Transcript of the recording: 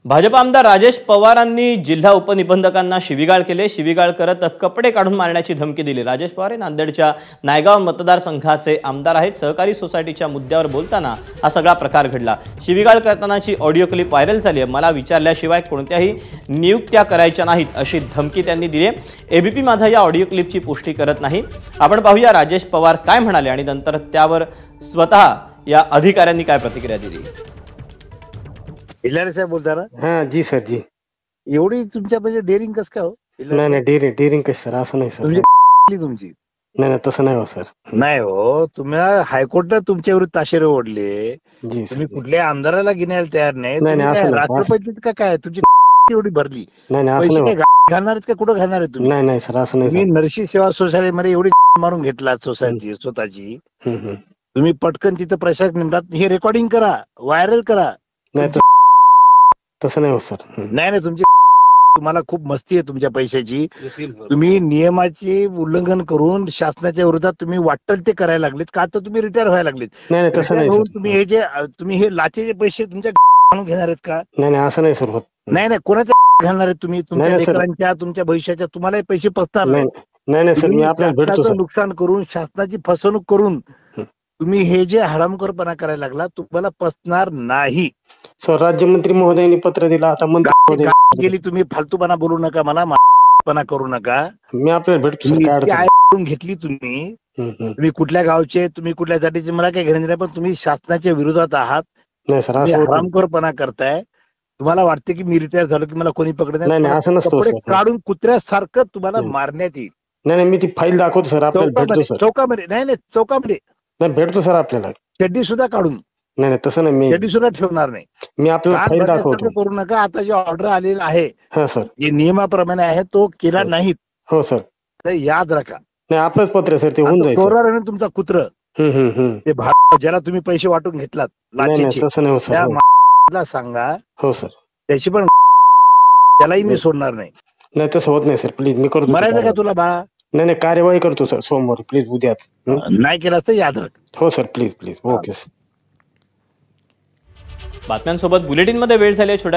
भाजप आमदार राजेश पवारांनी जिल्हा उपनिबंधकांना शिवीगाळ केले. शिवीगाळ करत कपडे काढून मारण्याची धमकी दिली. राजेश पवार हे नांदेडच्या नायगाव मतदारसंघाचे आमदार आहेत. सहकारी सोसायटीच्या मुद्द्यावर बोलताना हा सगळा प्रकार घडला. शिवीगाळ करतानाची ऑडिओ क्लिप व्हायरल झाली आहे. मला विचारल्याशिवाय कोणत्याही नियुक्त्या करायच्या नाहीत अशी धमकी त्यांनी दिली आहे. एबीपी माझा या ऑडिओ क्लिपची पुष्टी करत नाही. आपण पाहूया राजेश पवार काय म्हणाले आणि नंतर त्यावर स्वतः या अधिकाऱ्यांनी काय प्रतिक्रिया दिली. हिलारे साहेब बोलता ना? हाँ जी सर जी. एवढी तुमच्या म्हणजे डेअरिंग कस काय हो? नाही नाही डेअरिंग कशी सर, असं नाही सर. तुमची नाही नाही तसं नाही हो सर. नाही हो, तुम्ही हायकोर्टात तुमच्या विरुद्ध ताशेरे ओढले. जी तुम्ही कुठल्या आमदाराला घेण्याला तयार नाही. नाही, असं नाही. राष्ट्रपतीत का काय तुमची एवढी भरली? नाही नाही असं पैसे नाही. काय घालणार आहेत का? कुठं घालणार आहे तुम्ही? नाही नाही सर असं नाही तुम्ही सर. नरसी सेवा सोसायटीमध्ये एवढी मारून घेतला सोसायटी स्वतःची. हम्म. तुम्ही पटकन तिथं प्रशासक नेमतात, हे रेकॉर्डिंग करा, व्हायरल करा. नाही तसं नाही हो सर. नाही नाही तुमची तुम्हाला खूप मस्ती आहे तुमच्या पैशाची. तुम्ही नियमाचे उल्लंघन करून शासनाच्या विरोधात तुम्ही वाटल ते करायला लागलेत का? आता तुम्ही रिटायर व्हायला लागलेत. नाही नाही तसं नाही सर. तुम्ही हे लाचेचे पैसे तुमच्या आणून घेणार आहेत का? नाही नाही असं नाही सर होत. नाही नाही कोणाच्या घालणार आहेत तुम्ही? तुमच्या नाही, सर. लेकरांच्या तुमच्या भविष्याच्या तुम्हाला पैसे पसणार नाही नाही नाही सर, मी आपल्याला भेटतो सर. नुकसान करून शासनाची फसवणूक करून तुम्ही हे जे हरामखोरपणा करायला लागला तुम्हाला पसणार नाही. सर राज्यमंत्री महोदयांनी पत्र दिला. आता मंत्री गेली तुम्ही फालतूपणा बोलू नका, मला पणा करू नका. मी आपल्याला भेटतो सर. काय अडचण करून घेतली तुम्ही. तुम्ही कुठल्या गावचे, तुम्ही कुठल्या जातीचे मला काही घेणं नाही, पण तुम्ही शासनाच्या विरोधात आहात. नाही सर असं हरामखोरपणा करताय. तुम्हाला वाटते की मी रिटायर झालो की मला कोणी पकडत नाही असं नसतं सर. काढून कुत्र्यासारखं तुम्हाला मारण्यात येईल. नाही नाही मी ती फाईल दाखवतो सर. आपल्याला भेटतो सर. चौकामध्ये नाही चौकामध्ये नाही भेटतो सर आपल्याला. चड्डी सुद्धा काढून, नाही नाही तसं नाही. चड्डी सुद्धा ठेवणार नाही. मी आपल्याला फाईल दाखवतो. करू नका. आता जे ऑर्डर आलेला आहे हा सर, जे नियमाप्रमाणे आहे तो केला नाहीत हो सर. तर याद राखा. नाही आपलंच पत्र सर, ते होऊन जाईल. तुमचा कुत्र ते ज्याला तुम्ही पैसे वाटून घेतलात लाचेचे, तसं नाही हो सर. त्या सांगा हो सर. त्याची पण त्यालाही मी सोडणार नाही. नाही तसं होत नाही सर. प्लीज मी करतो. मरायचं का तुला बाळा? नाही नाही कार्यवाही करतो सर सोमवारी. प्लीज उद्याच. नाही केलं तर याद राख. हो sir please please. Okay sir. बातम्यांसोबत बुलेटिनमध्ये वेळ झाली. छोट्या